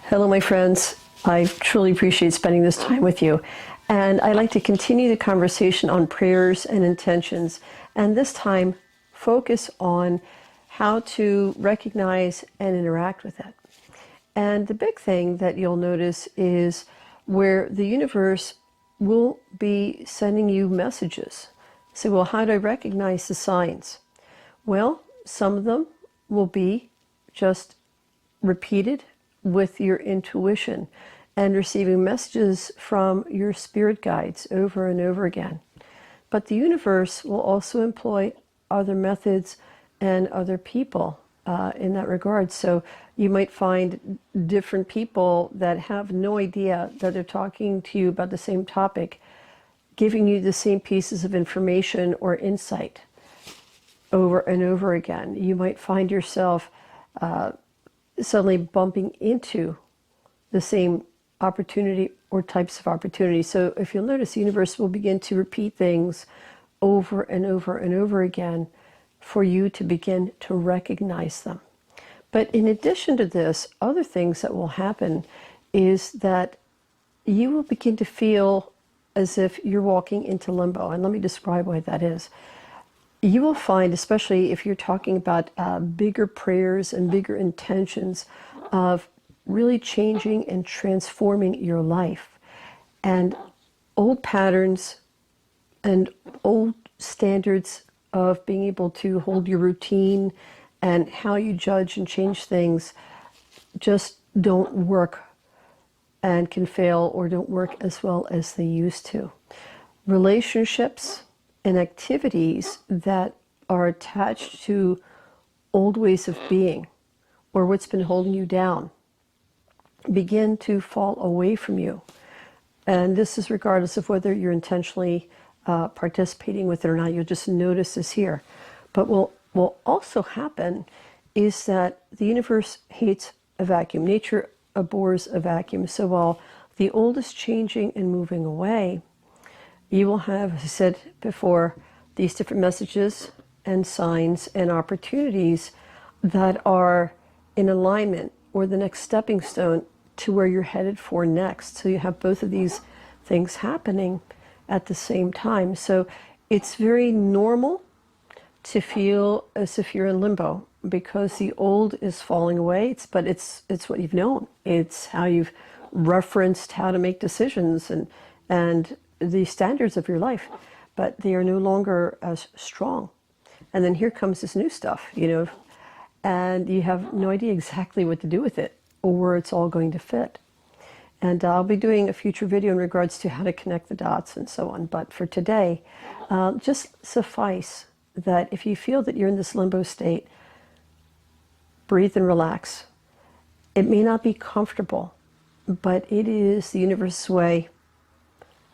Hello, my friends. I truly appreciate spending this time with you. And I'd like to continue the conversation on prayers and intentions, and this time focus on how to recognize and interact with it. And the big thing that you'll notice is where the universe will be sending you messages. So, well, how do I recognize the signs? Well, some of them will be just repeated with your intuition and receiving messages from your spirit guides over and over again. But the universe will also employ other methods and other people in that regard. So you might find different people that have no idea that they're talking to you about the same topic, giving you the same pieces of information or insight over and over again. You might find yourself suddenly bumping into the same opportunity or types of opportunity. So if you'll notice, the universe will begin to repeat things over and over and over again for you to begin to recognize them. But in addition to this, other things that will happen is that you will begin to feel as if you're walking into limbo. And let me describe why that is. You will find, especially if you're talking about bigger prayers and bigger intentions of really changing and transforming your life, and old patterns and old standards of being able to hold your routine and how you judge and change things just don't work and can fail or don't work as well as they used to. Relationships and activities that are attached to old ways of being or what's been holding you down begin to fall away from you. And this is regardless of whether you're intentionally participating with it or not. You'll just notice this here. But what will also happen is that the universe hates a vacuum. Nature abhors a vacuum. So while the old is changing and moving away, you will have, as I said before, these different messages and signs and opportunities that are in alignment or the next stepping stone to where you're headed for next. So you have both of these things happening at the same time. So it's very normal to feel as if you're in limbo because the old is falling away. But it's what you've known. It's how you've referenced how to make decisions and the standards of your life, but they are no longer as strong. And then here comes this new stuff, and you have no idea exactly what to do with it or where it's all going to fit. And I'll be doing a future video in regards to how to connect the dots and so on. But for today, just suffice that if you feel that you're in this limbo state, breathe and relax. It may not be comfortable, but it is the universe's way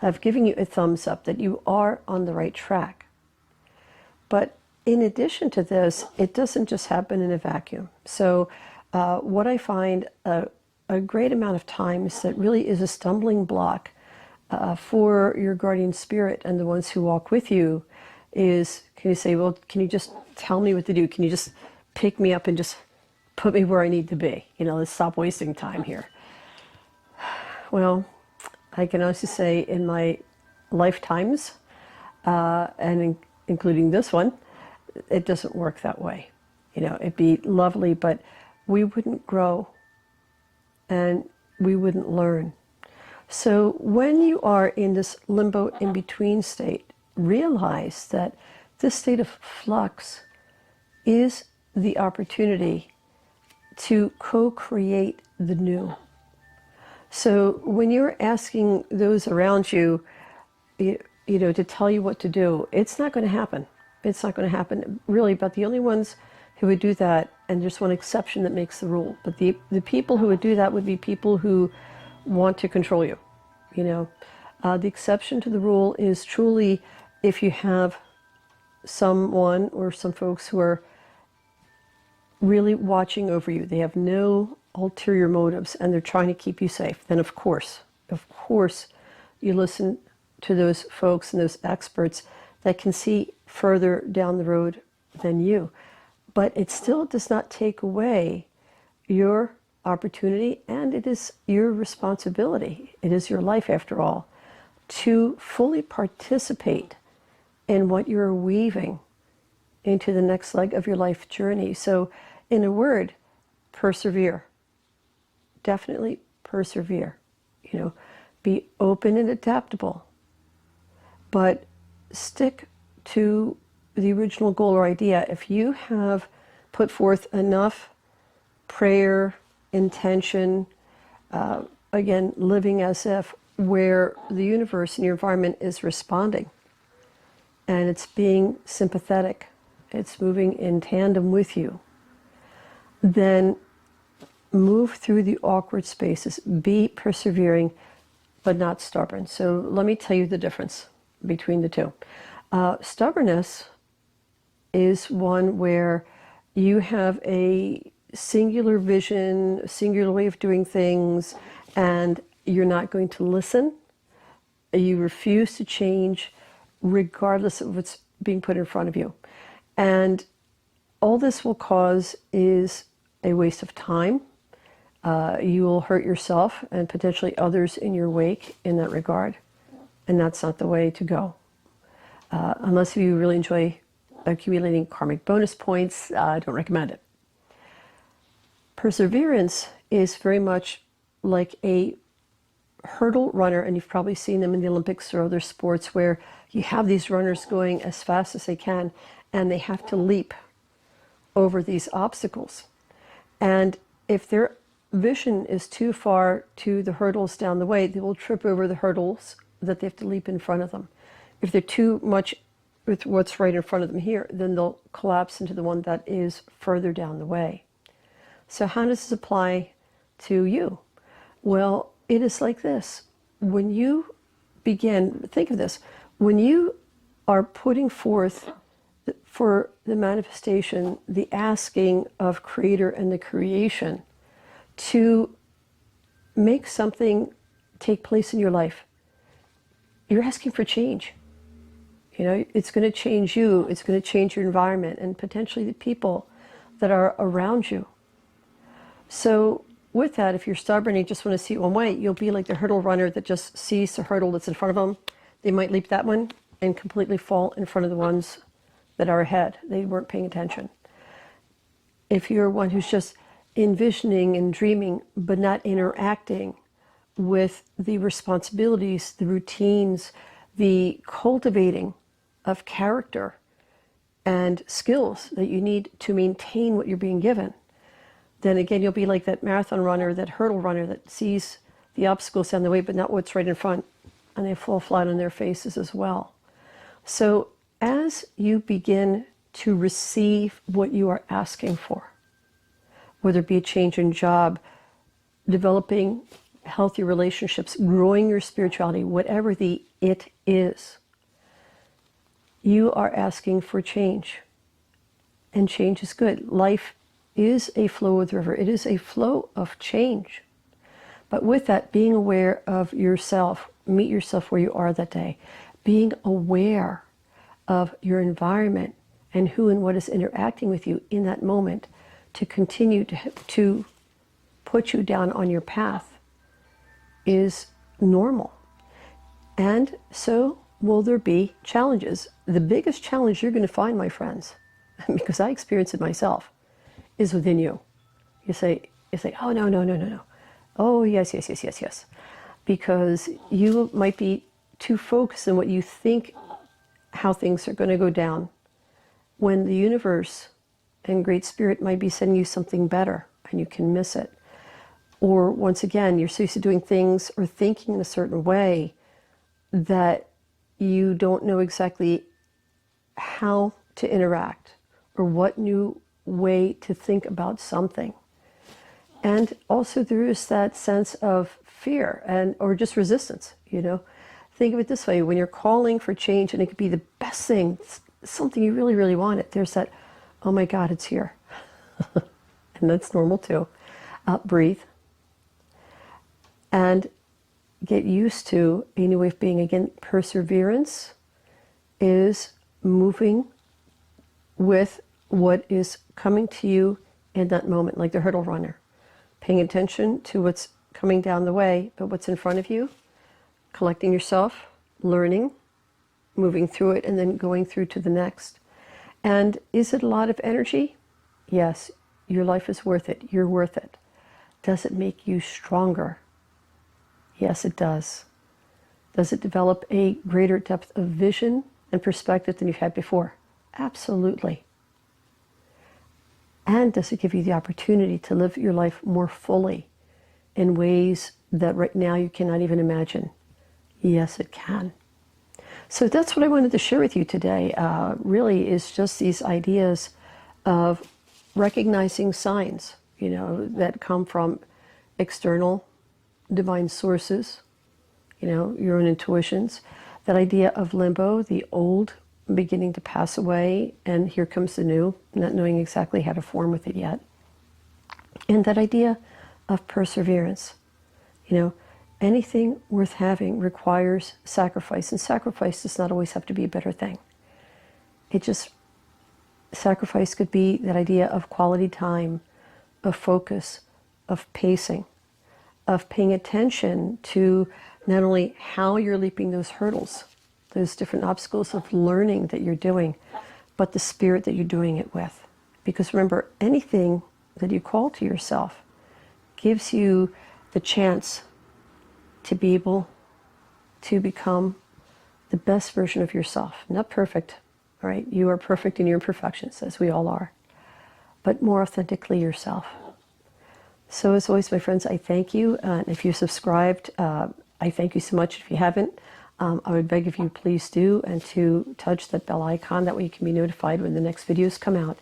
of giving you a thumbs up that you are on the right track. But in addition to this, it doesn't just happen in a vacuum. So what I find a great amount of times that really is a stumbling block for your guardian spirit and the ones who walk with you is, can you say, well, can you just tell me what to do? Can you just pick me up and just put me where I need to be? Let's stop wasting time here. Well, I can honestly say in my lifetimes, including this one, it doesn't work that way. It'd be lovely, but we wouldn't grow and we wouldn't learn. So when you are in this limbo in-between state, realize that this state of flux is the opportunity to co-create the new. So when you're asking those around you, to tell you what to do, it's not going to happen. It's not going to happen, really. But the only ones who would do that, and there's one exception that makes the rule, but the people who would do that would be people who want to control you. The exception to the rule is truly if you have someone or some folks who are really watching over you. They have no ulterior motives and they're trying to keep you safe. Then of course, you listen to those folks and those experts that can see further down the road than you. But it still does not take away your opportunity, and it is your responsibility. It is your life, after all, to fully participate in what you're weaving into the next leg of your life journey. So, in a word, persevere. Definitely persevere. You know, be open and adaptable, but stick to the original goal or idea. If you have put forth enough prayer, intention, again, living as if, where the universe and your environment is responding and it's being sympathetic, it's moving in tandem with you, then move through the awkward spaces. Be persevering, but not stubborn. So let me tell you the difference between the two. Stubbornness is one where you have a singular vision, a singular way of doing things, and you're not going to listen. You refuse to change regardless of what's being put in front of you. And all this will cause is a waste of time. You will hurt yourself and potentially others in your wake in that regard. And that's not the way to go. Unless you really enjoy accumulating karmic bonus points, I don't recommend it. Perseverance is very much like a hurdle runner, and you've probably seen them in the Olympics or other sports where you have these runners going as fast as they can, and they have to leap over these obstacles. And if their vision is too far to the hurdles down the way, they will trip over the hurdles that they have to leap in front of them. If they're too much with what's right in front of them here, then they'll collapse into the one that is further down the way. So how does this apply to you? Well, it is like this. When you begin, think of this, when you are putting forth for the manifestation, the asking of Creator and the creation to make something take place in your life, you're asking for change. You know, it's going to change you, it's going to change your environment and potentially the people that are around you. So with that, if you're stubborn and you just want to see it one way, you'll be like the hurdle runner that just sees the hurdle that's in front of them. They might leap that one and completely fall in front of the ones that are ahead. They weren't paying attention. If you're one who's just envisioning and dreaming, but not interacting with the responsibilities, the routines, the cultivating of character and skills that you need to maintain what you're being given, then again, you'll be like that marathon runner, that hurdle runner that sees the obstacles down the way, but not what's right in front, and they fall flat on their faces as well. So as you begin to receive what you are asking for, whether it be a change in job, developing healthy relationships, growing your spirituality, whatever the it is, you are asking for change. And change is good. Life is a flow of the river. It is a flow of change. But with that, being aware of yourself, meet yourself where you are that day, being aware of your environment and who and what is interacting with you in that moment to continue to put you down on your path is normal. And so will there be challenges. The biggest challenge you're going to find, my friends, because I experience it myself, is within you. You say, oh, no. Oh, yes. Because you might be too focused on what you think, how things are going to go down, when the universe and Great Spirit might be sending you something better and you can miss it. Or once again, you're so used to doing things or thinking in a certain way that you don't know exactly how to interact or what new way to think about something. And also there is that sense of fear and or just resistance, you know. Think of it this way, when you're calling for change and it could be the best thing, something you really, really wanted, there's that, oh my God, it's here. And that's normal too. Breathe. And get used to a new way of being. Again, perseverance is moving with what is coming to you in that moment, like the hurdle runner. paying attention to what's coming down the way, but what's in front of you, collecting yourself, learning, moving through it, and then going through to the next. And is it a lot of energy? Yes, your life is worth it. You're worth it. Does it make you stronger? Yes, it does. Does it develop a greater depth of vision and perspective than you've had before? Absolutely. And does it give you the opportunity to live your life more fully in ways that right now you cannot even imagine? Yes, it can. So that's what I wanted to share with you today, really is just these ideas of recognizing signs, that come from external divine sources, your own intuitions. That idea of limbo, the old beginning to pass away, and here comes the new, not knowing exactly how to form with it yet. And that idea of perseverance. Anything worth having requires sacrifice, and sacrifice does not always have to be a better thing. Sacrifice could be that idea of quality time, of focus, of pacing, of paying attention to not only how you're leaping those hurdles, those different obstacles of learning that you're doing, but the spirit that you're doing it with. Because remember, anything that you call to yourself gives you the chance to be able to become the best version of yourself. Not perfect, all right? You are perfect in your imperfections, as we all are, but more authentically yourself. So as always, my friends, I thank you. And if you subscribed, I thank you so much. If you haven't, I would beg if you please do, and to touch that bell icon. That way you can be notified when the next videos come out.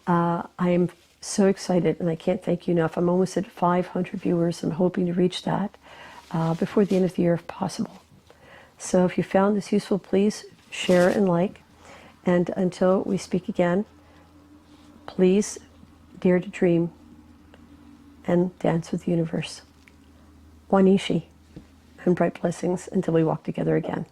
I am so excited, and I can't thank you enough. I'm almost at 500 viewers. I'm hoping to reach that before the end of the year if possible. So if you found this useful, please share and like. And until we speak again, please dare to dream and dance with the universe. Wanishi, and bright blessings until we walk together again.